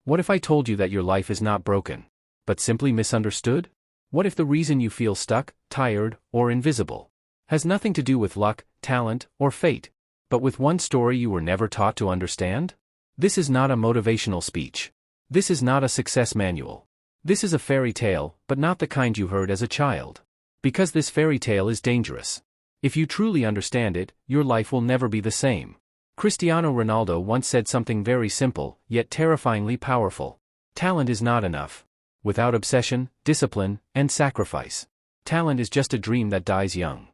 What if I told you that your life is not broken, but simply misunderstood? What if the reason you feel stuck, tired, or invisible has nothing to do with luck, talent, or fate, but with one story you were never taught to understand? This is not a motivational speech. This is not a success manual. This is a fairy tale, but not the kind you heard as a child. Because this fairy tale is dangerous. If you truly understand it, your life will never be the same. Cristiano Ronaldo once said something very simple, yet terrifyingly powerful. Talent is not enough. Without obsession, discipline, and sacrifice, talent is just a dream that dies young.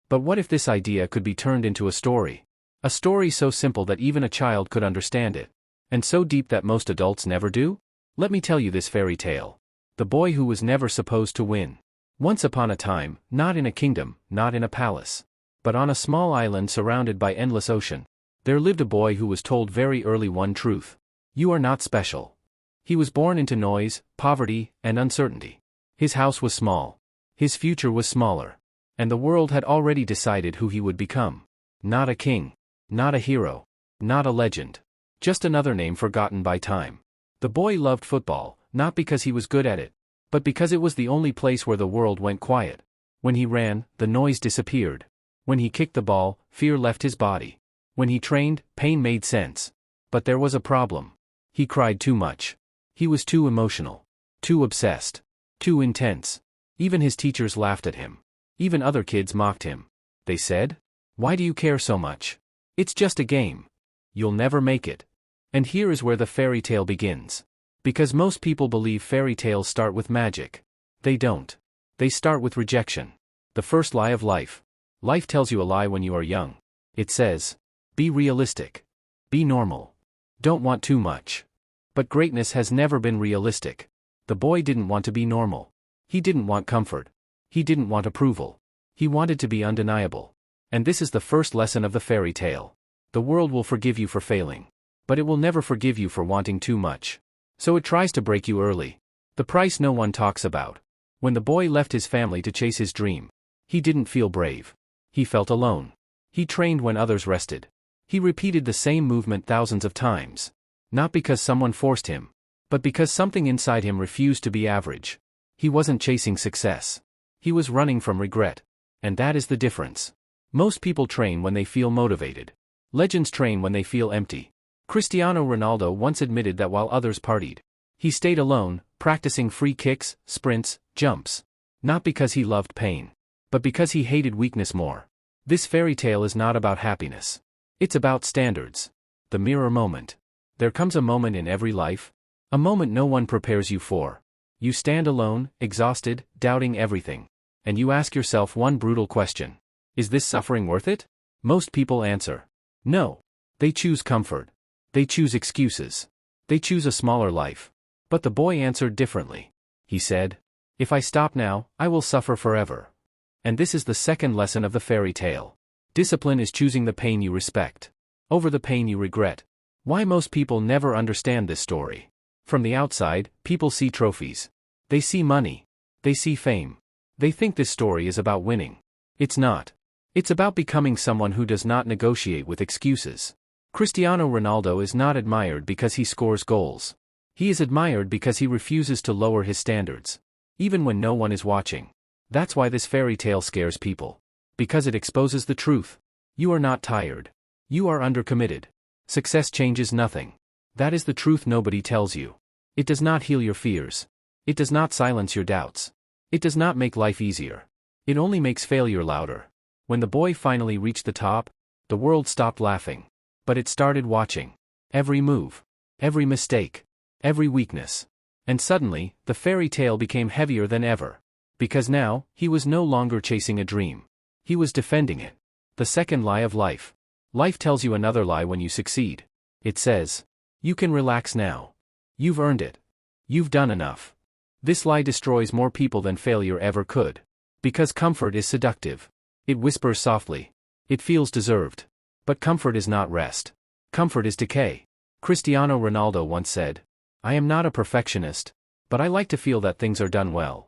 But what if this idea could be turned into a story? A story so simple that even a child could understand it, and so deep that most adults never do? Let me tell you this fairy tale. The boy who was never supposed to win. Once upon a time, not in a kingdom, not in a palace, but on a small island surrounded by endless ocean, there lived a boy who was told very early one truth. You are not special. He was born into noise, poverty, and uncertainty. His house was small. His future was smaller. And the world had already decided who he would become. Not a king. Not a hero. Not a legend. Just another name forgotten by time. The boy loved football, not because he was good at it, but because it was the only place where the world went quiet. When he ran, the noise disappeared. When he kicked the ball, fear left his body. When he trained, pain made sense. But there was a problem. He cried too much. He was too emotional. Too obsessed. Too intense. Even his teachers laughed at him. Even other kids mocked him. They said, "Why do you care so much? It's just a game. You'll never make it." And here is where the fairy tale begins. Because most people believe fairy tales start with magic. They don't. They start with rejection. The first lie of life. Life tells you a lie when you are young. It says, be realistic. Be normal. Don't want too much. But greatness has never been realistic. The boy didn't want to be normal. He didn't want comfort. He didn't want approval. He wanted to be undeniable. And this is the first lesson of the fairy tale. The world will forgive you for failing. But it will never forgive you for wanting too much. So it tries to break you early. The price no one talks about. When the boy left his family to chase his dream, he didn't feel brave. He felt alone. He trained when others rested. He repeated the same movement thousands of times. Not because someone forced him, but because something inside him refused to be average. He wasn't chasing success. He was running from regret. And that is the difference. Most people train when they feel motivated. Legends train when they feel empty. Cristiano Ronaldo once admitted that while others partied, he stayed alone, practicing free kicks, sprints, jumps. Not because he loved pain, but because he hated weakness more. This fairy tale is not about happiness. It's about standards. The mirror moment. There comes a moment in every life. A moment no one prepares you for. You stand alone, exhausted, doubting everything. And you ask yourself one brutal question. Is this suffering worth it? Most people answer, no. They choose comfort. They choose excuses. They choose a smaller life. But the boy answered differently. He said, if I stop now, I will suffer forever. And this is the second lesson of the fairy tale. Discipline is choosing the pain you respect over the pain you regret. Why most people never understand this story. From the outside, people see trophies. They see money. They see fame. They think this story is about winning. It's not. It's about becoming someone who does not negotiate with excuses. Cristiano Ronaldo is not admired because he scores goals. He is admired because he refuses to lower his standards, even when no one is watching. That's why this fairy tale scares people. Because it exposes the truth. You are not tired. You are undercommitted. Success changes nothing. That is the truth nobody tells you. It does not heal your fears. It does not silence your doubts. It does not make life easier. It only makes failure louder. When the boy finally reached the top, the world stopped laughing. But it started watching. Every move. Every mistake. Every weakness. And suddenly, the fairy tale became heavier than ever. Because now, he was no longer chasing a dream. He was defending it. The second lie of life. Life tells you another lie when you succeed. It says, you can relax now. You've earned it. You've done enough. This lie destroys more people than failure ever could. Because comfort is seductive. It whispers softly. It feels deserved. But comfort is not rest. Comfort is decay. Cristiano Ronaldo once said, I am not a perfectionist, but I like to feel that things are done well.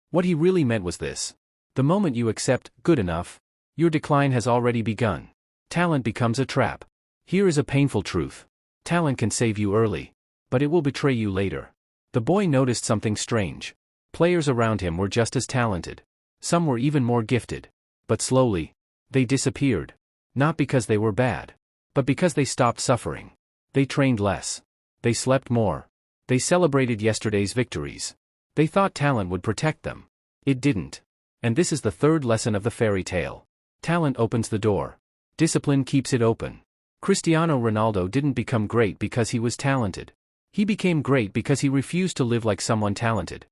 What he really meant was this. The moment you accept good enough, your decline has already begun. Talent becomes a trap. Here is a painful truth. Talent can save you early, but it will betray you later. The boy noticed something strange. Players around him were just as talented. Some were even more gifted. But slowly, they disappeared. Not because they were bad, but because they stopped suffering. They trained less. They slept more. They celebrated yesterday's victories. They thought talent would protect them. It didn't. And this is the third lesson of the fairy tale. Talent opens the door. Discipline keeps it open. Cristiano Ronaldo didn't become great because he was talented. He became great because he refused to live like someone talented.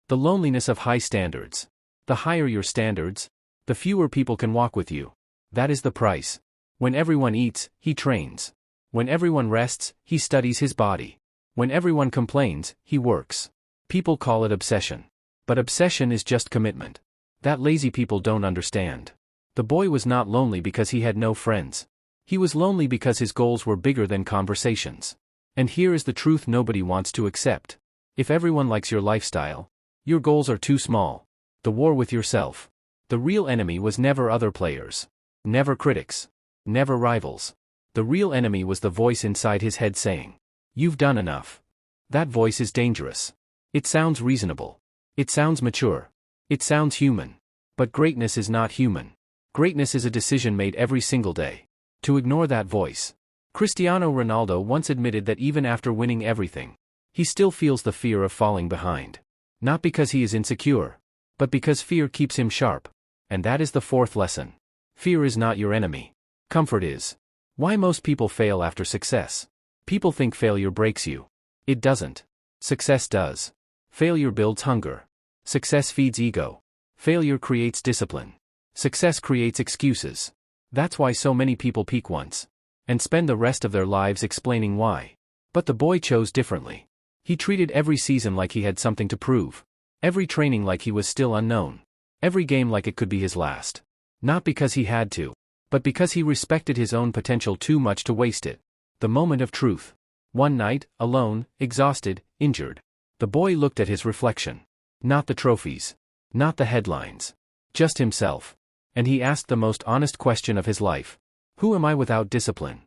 The loneliness of high standards. The higher your standards, the fewer people can walk with you. That is the price. When everyone eats, he trains. When everyone rests, he studies his body. When everyone complains, he works. People call it obsession. But obsession is just commitment. That lazy people don't understand. The boy was not lonely because he had no friends. He was lonely because his goals were bigger than conversations. And here is the truth nobody wants to accept. If everyone likes your lifestyle, your goals are too small. The war with yourself. The real enemy was never other players. Never critics. Never rivals. The real enemy was the voice inside his head saying, "You've done enough." That voice is dangerous. It sounds reasonable. It sounds mature. It sounds human. But greatness is not human. Greatness is a decision made every single day. To ignore that voice. Cristiano Ronaldo once admitted that even after winning everything, he still feels the fear of falling behind. Not because he is insecure, but because fear keeps him sharp. And that is the fourth lesson. Fear is not your enemy. Comfort is. Why most people fail after success. People think failure breaks you. It doesn't. Success does. Failure builds hunger. Success feeds ego. Failure creates discipline. Success creates excuses. That's why so many people peak once and spend the rest of their lives explaining why. But the boy chose differently. He treated every season like he had something to prove. Every training like he was still unknown. Every game like it could be his last. Not because he had to, but because he respected his own potential too much to waste it. The moment of truth. One night, alone, exhausted, injured. The boy looked at his reflection. Not the trophies. Not the headlines. Just himself. And he asked the most honest question of his life. Who am I without discipline?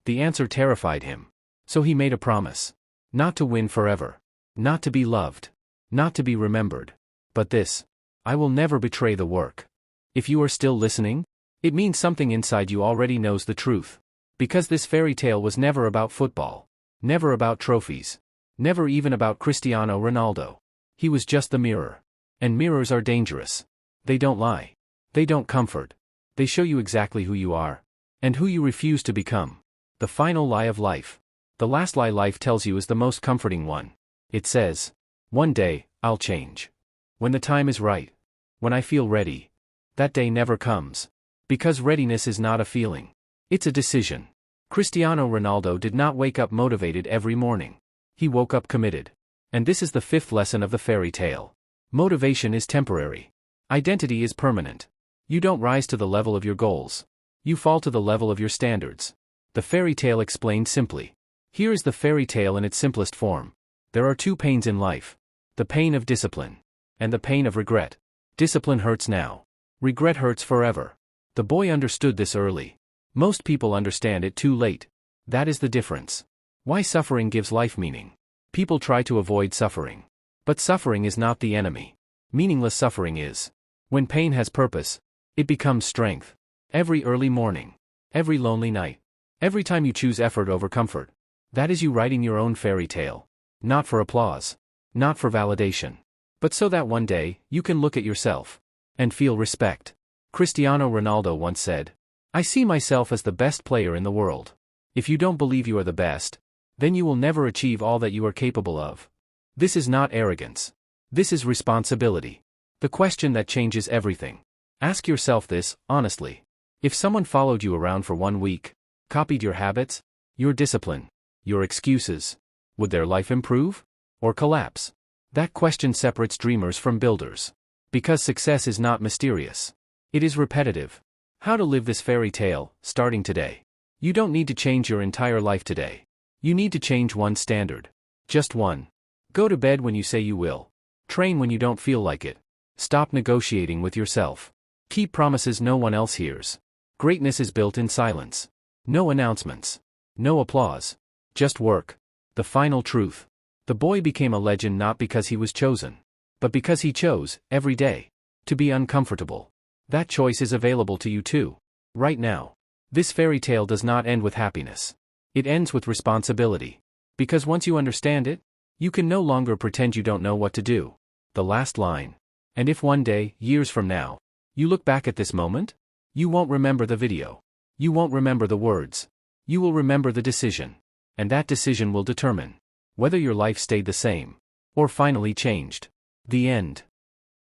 The answer terrified him. So he made a promise. Not to win forever. Not to be loved. Not to be remembered. But this. I will never betray the work. If you are still listening, it means something inside you already knows the truth. Because this fairy tale was never about football. Never about trophies. Never even about Cristiano Ronaldo. He was just the mirror. And mirrors are dangerous. They don't lie. They don't comfort. They show you exactly who you are. And who you refuse to become. The final lie of life. The last lie life tells you is the most comforting one. It says, one day, I'll change. When the time is right. When I feel ready. That day never comes. Because readiness is not a feeling. It's a decision. Cristiano Ronaldo did not wake up motivated every morning. He woke up committed. And this is the fifth lesson of the fairy tale. Motivation is temporary. Identity is permanent. You don't rise to the level of your goals. You fall to the level of your standards. The fairy tale explained simply. Here is the fairy tale in its simplest form. There are two pains in life. The pain of discipline. And the pain of regret. Discipline hurts now. Regret hurts forever. The boy understood this early. Most people understand it too late. That is the difference. Why suffering gives life meaning. People try to avoid suffering. But suffering is not the enemy. Meaningless suffering is. When pain has purpose, it becomes strength. Every early morning. Every lonely night. Every time you choose effort over comfort. That is you writing your own fairy tale. Not for applause. Not for validation. But so that one day, you can look at yourself. And feel respect. Cristiano Ronaldo once said, I see myself as the best player in the world. If you don't believe you are the best, then you will never achieve all that you are capable of. This is not arrogance. This is responsibility. The question that changes everything. Ask yourself this, honestly. If someone followed you around for 1 week, copied your habits, your discipline, your excuses, would their life improve? Or collapse? That question separates dreamers from builders. Because success is not mysterious. It is repetitive. How to live this fairy tale, starting today. You don't need to change your entire life today. You need to change one standard. Just one. Go to bed when you say you will. Train when you don't feel like it. Stop negotiating with yourself. Keep promises no one else hears. Greatness is built in silence. No announcements. No applause. Just work. The final truth. The boy became a legend not because he was chosen, but because he chose, every day, to be uncomfortable. That choice is available to you too, right now. This fairy tale does not end with happiness. It ends with responsibility. Because once you understand it, you can no longer pretend you don't know what to do. The last line. And if one day, years from now, you look back at this moment, you won't remember the video. You won't remember the words. You will remember the decision. And that decision will determine whether your life stayed the same or finally changed. The end.